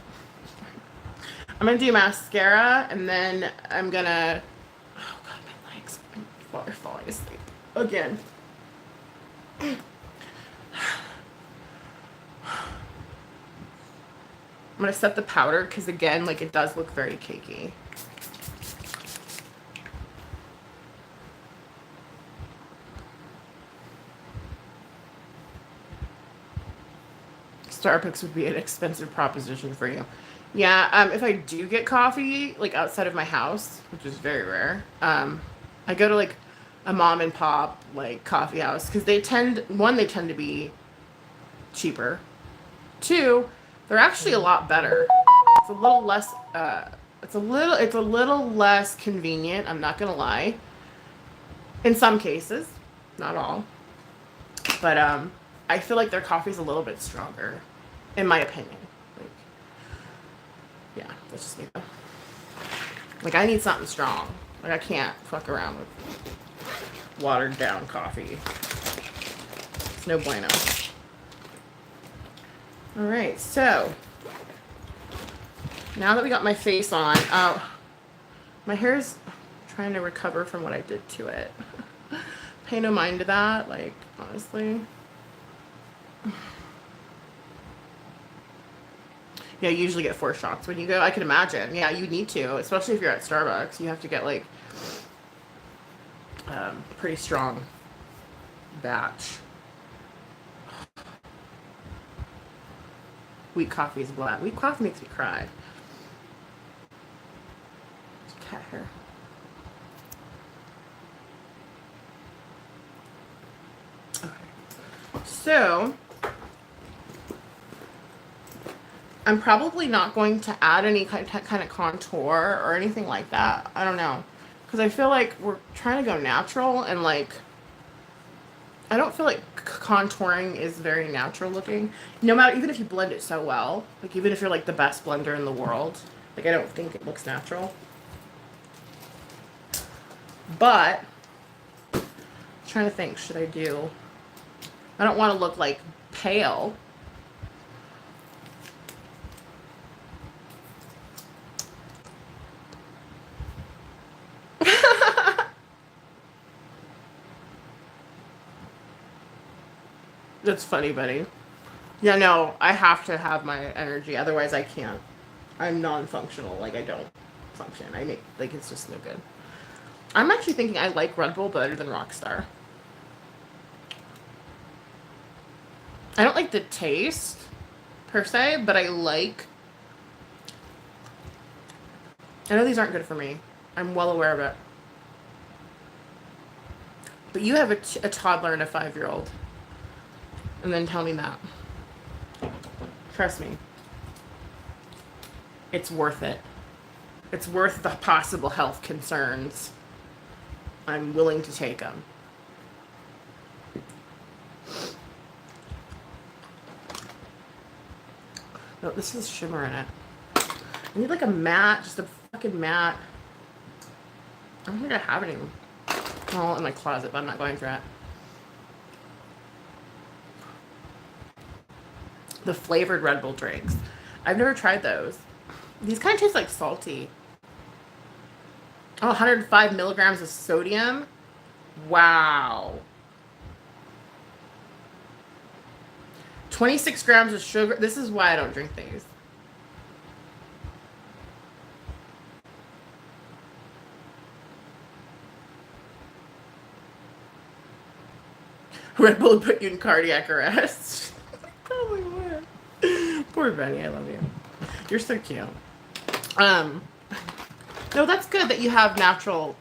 I'm gonna do mascara and then I'm gonna, oh god, my legs are falling asleep again. I'm gonna set the powder because again, like it does look very cakey. Starbucks would be an expensive proposition for you. Yeah, if I do get coffee, like outside of my house, which is very rare, I go to like a mom and pop like coffee house, because they tend to be cheaper. Two, they're actually a lot better. It's a little less it's a little less convenient, I'm not gonna lie. In some cases, not all. But I feel like their coffee's a little bit stronger, in my opinion. Like, yeah, that's just me though. Like, I need something strong. Like, I can't fuck around with watered down coffee. It's no bueno. All right, so now that we got my face on, my hair's trying to recover from what I did to it. Pay no mind to that, like, honestly. Yeah, you usually get 4 shots when you go. I can imagine. Yeah, you need to, especially if you're at Starbucks. You have to get like pretty strong batch. Weak coffee is black. Weak coffee makes me cry. Cat hair. Okay. So I'm probably not going to add any kind of contour or anything like that. I don't know. Because I feel like we're trying to go natural, and like, I don't feel like contouring is very natural looking. No matter, even if you blend it so well, like even if you're like the best blender in the world, like I don't think it looks natural. But, I'm trying to think, should I do, I don't want to look like pale. That's funny, buddy. Yeah, no, I have to have my energy, otherwise I can't. I'm non-functional. Like, I don't function. I make, like, it's just no good. I'm actually thinking I like Red Bull better than Rockstar. I don't like the taste, per se, but I like... I know these aren't good for me. I'm well aware of it. But you have a toddler and a 5-year-old. And then tell me that. Trust me. It's worth it. It's worth the possible health concerns. I'm willing to take them. No, this is shimmer in it. I need like a matte, just a fucking matte. I don't think I have any all in my closet, but I'm not going for it. The flavored Red Bull drinks. I've never tried those. These kind of taste like salty. Oh, 105 milligrams of sodium. Wow. 26 grams of sugar. This is why I don't drink these. Red Bull put you in cardiac arrest. Probably would. Poor Benny, I love you. You're so cute. No, that's good that you have natural.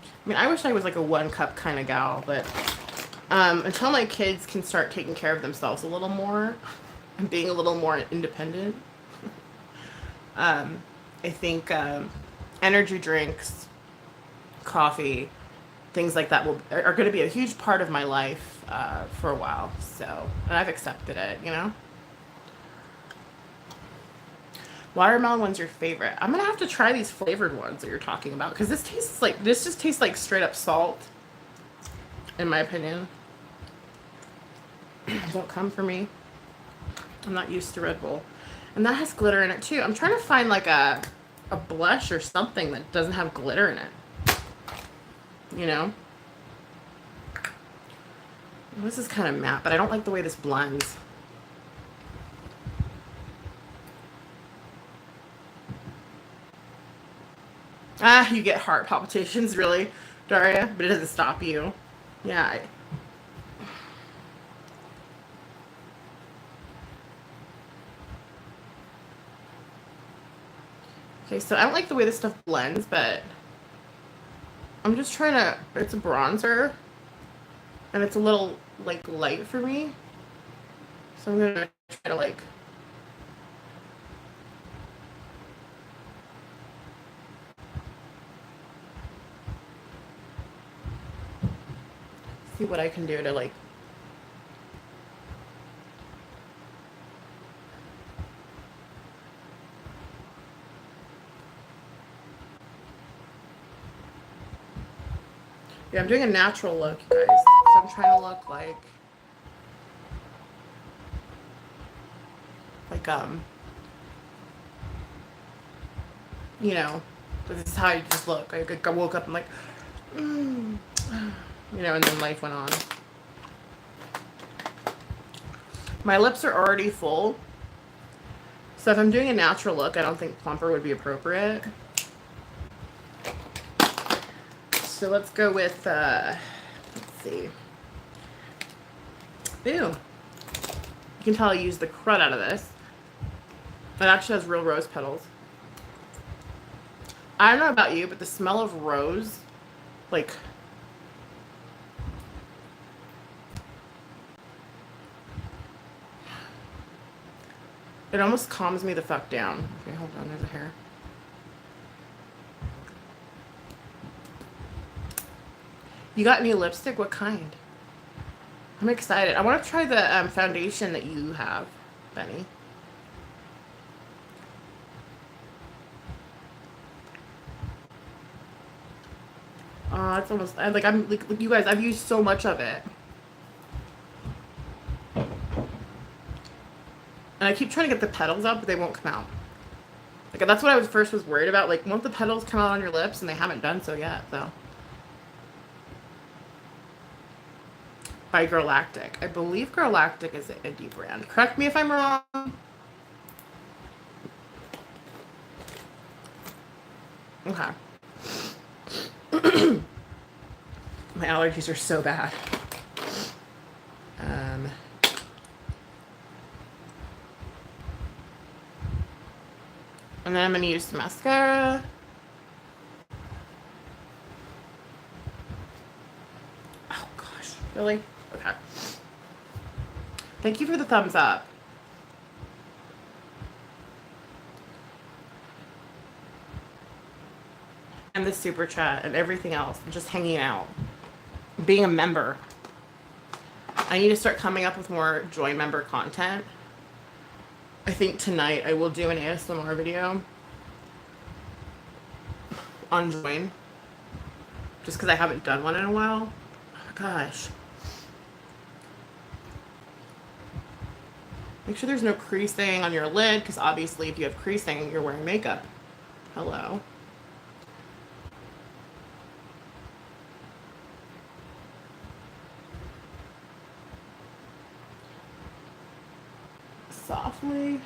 I mean, I wish I was like a 1 cup kind of gal, but until my kids can start taking care of themselves a little more and being a little more independent, I think energy drinks, coffee, things like that are going to be a huge part of my life for a while. So, and I've accepted it, you know. Watermelon one's your favorite. I'm gonna have to try these flavored ones that you're talking about, because this just tastes like straight up salt, in my opinion. Don't come for me. I'm not used to Red Bull, and that has glitter in it too. I'm trying to find like a blush or something that doesn't have glitter in it. You know. This is kind of matte, but I don't like the way this blends. Ah, you get heart palpitations, really, Daria? But it doesn't stop you. Yeah. Okay, so I don't like the way this stuff blends, but I'm just trying to, it's a bronzer. And it's a little, like, light for me. So I'm going to try to, like, see what I can do to, like, yeah, I'm doing a natural look, you guys. So I'm trying to look like, you know, this is how you just look. I woke up and like, you know, and then life went on. My lips are already full. So if I'm doing a natural look, I don't think plumper would be appropriate. So let's go with, let's see. Ew. You can tell I used the crud out of this. It actually has real rose petals. I don't know about you, but the smell of rose, like, it almost calms me the fuck down. Okay, hold on, there's a hair. You got new lipstick? What kind? I'm excited. I want to try the foundation that you have, Benny. It's almost, I'm like, you guys, I've used so much of it. And I keep trying to get the petals out, but they won't come out. Like, that's what I was first worried about. Like, won't the petals come out on your lips? And they haven't done so yet, so. By Girlactic. I believe Girlactic is an indie brand. Correct me if I'm wrong. Okay. My allergies are so bad. And then I'm going to use the mascara. Oh, gosh. Really? Okay. Thank you for the thumbs up. And the super chat and everything else. Just hanging out. Being a member. I need to start coming up with more join member content. I think tonight I will do an ASMR video on join. Just because I haven't done one in a while. Oh my gosh. Make sure there's no creasing on your lid, because obviously if you have creasing, you're wearing makeup. Hello. Softly.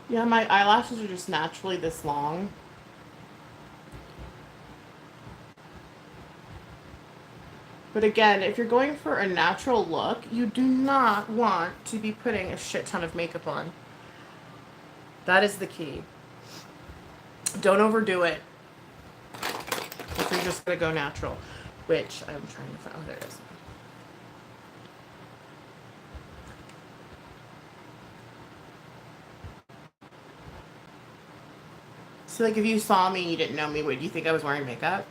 Yeah, my eyelashes are just naturally this long. But again, if you're going for a natural look, you do not want to be putting a shit ton of makeup on. That is the key. Don't overdo it if you're just going to go natural, which I'm trying to find. Oh, there it is. So, like, if you saw me and you didn't know me, would you think I was wearing makeup?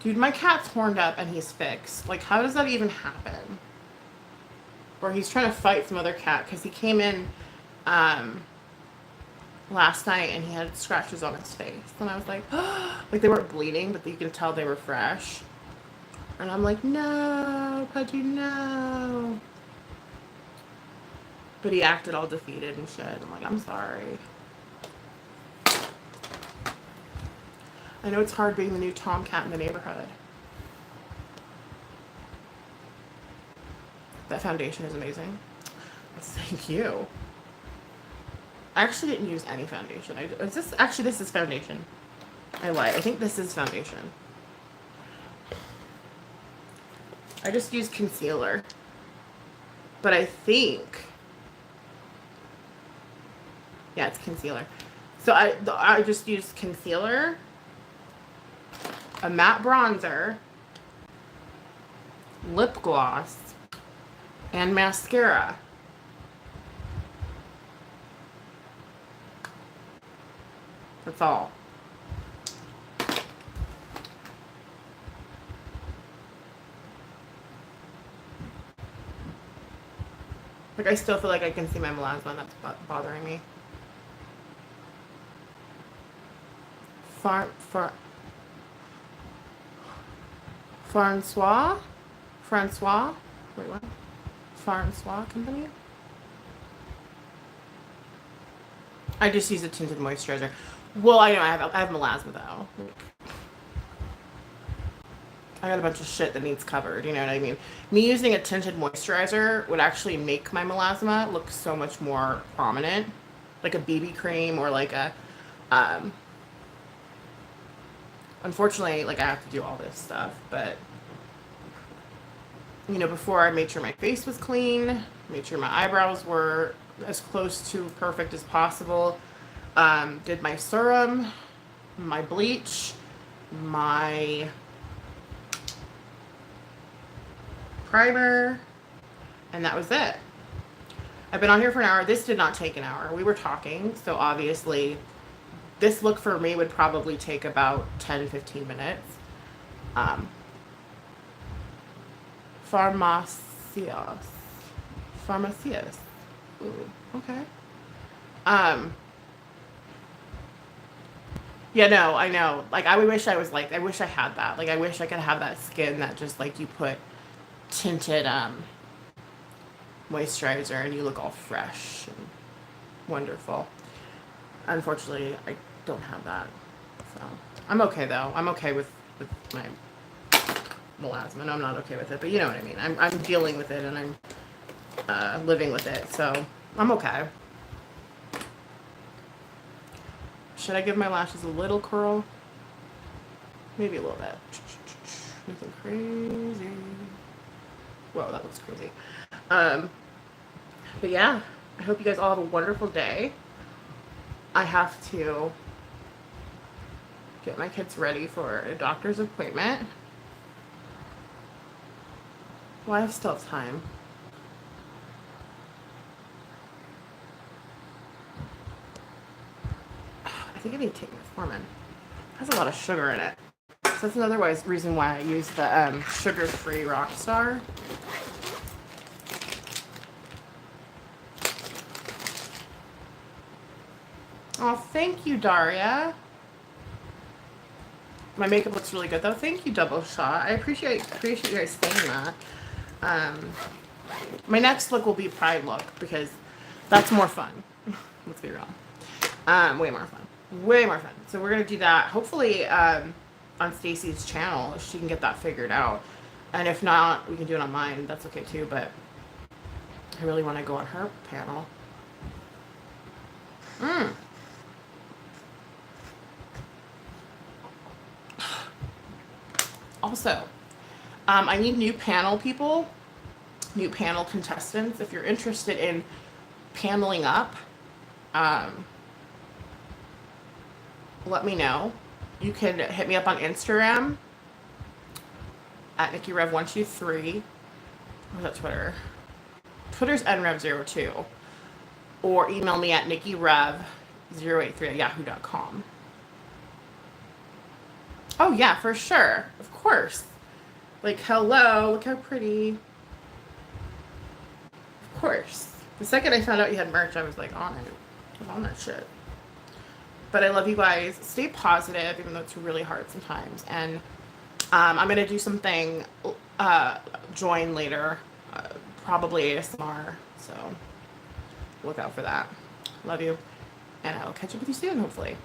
Dude, my cat's horned up and he's fixed. Like, how does that even happen? Or he's trying to fight some other cat because he came in last night and he had scratches on his face. And I was like, like they weren't bleeding, but you can tell they were fresh. And I'm like, no, Pudgy, no. But he acted all defeated and shit. I'm like, I'm sorry. I know it's hard being the new tomcat in the neighborhood. That foundation is amazing. Thank you. I actually didn't use any foundation. This is foundation. I lied. I think this is foundation. I just used concealer. But I think, yeah, it's concealer. So I just used concealer, a matte bronzer, lip gloss, and mascara. That's all. Like, I still feel like I can see my melasma, and that's bothering me. Francois? Wait, what? Francois Company? I just use a tinted moisturizer. Well, I know I have melasma though. I got a bunch of shit that needs covered, you know what I mean? Me using a tinted moisturizer would actually make my melasma look so much more prominent. Like a BB cream or like a, unfortunately, like I have to do all this stuff, but, you know, before I made sure my face was clean, made sure my eyebrows were as close to perfect as possible, did my serum, my bleach, my primer, and that was it. I've been on here for an hour. This did not take an hour. We were talking, so obviously this look for me would probably take about 10-15 minutes. Farmacias. Ooh, okay. Yeah, no, I know. Like, I wish I was like, I wish I had that. Like, I wish I could have that skin that just, like, you put tinted moisturizer and you look all fresh and wonderful. Unfortunately, I don't have that. So, I'm okay, though. I'm okay with my melasma. No, I'm not okay with it, but you know what I mean. I'm dealing with it, and I'm living with it, so I'm okay. Should I give my lashes a little curl? Maybe a little bit. Nothing crazy. Whoa, that looks crazy. But yeah, I hope you guys all have a wonderful day. I have to get my kids ready for a doctor's appointment. Well, I still have time. I think I need to take metformin. It has a lot of sugar in it. So that's another reason why I use the sugar-free Rockstar. Oh, thank you, Daria. My makeup looks really good, though. Thank you, Double Shot. I appreciate you guys saying that. My next look will be Pride look, because that's more fun. Let's be real. Way more fun. Way more fun. So we're going to do that, hopefully, on Stacy's channel, if she can get that figured out. And if not, we can do it on mine. That's okay, too, but I really want to go on her panel. Also, I need new panel people, new panel contestants. If you're interested in paneling up, let me know. You can hit me up on Instagram at NikkiRev123. What's that Twitter? Twitter's NRev02. Or email me at NikkiRev083@yahoo.com. Oh, yeah, for sure. Of course. Like, hello, look how pretty. Of course. The second I found out you had merch, I was like on it. I was on that shit. But I love you guys. Stay positive, even though it's really hard sometimes. And I'm going to do something, join later, probably ASMR. So look out for that. Love you. And I'll catch up with you soon, hopefully.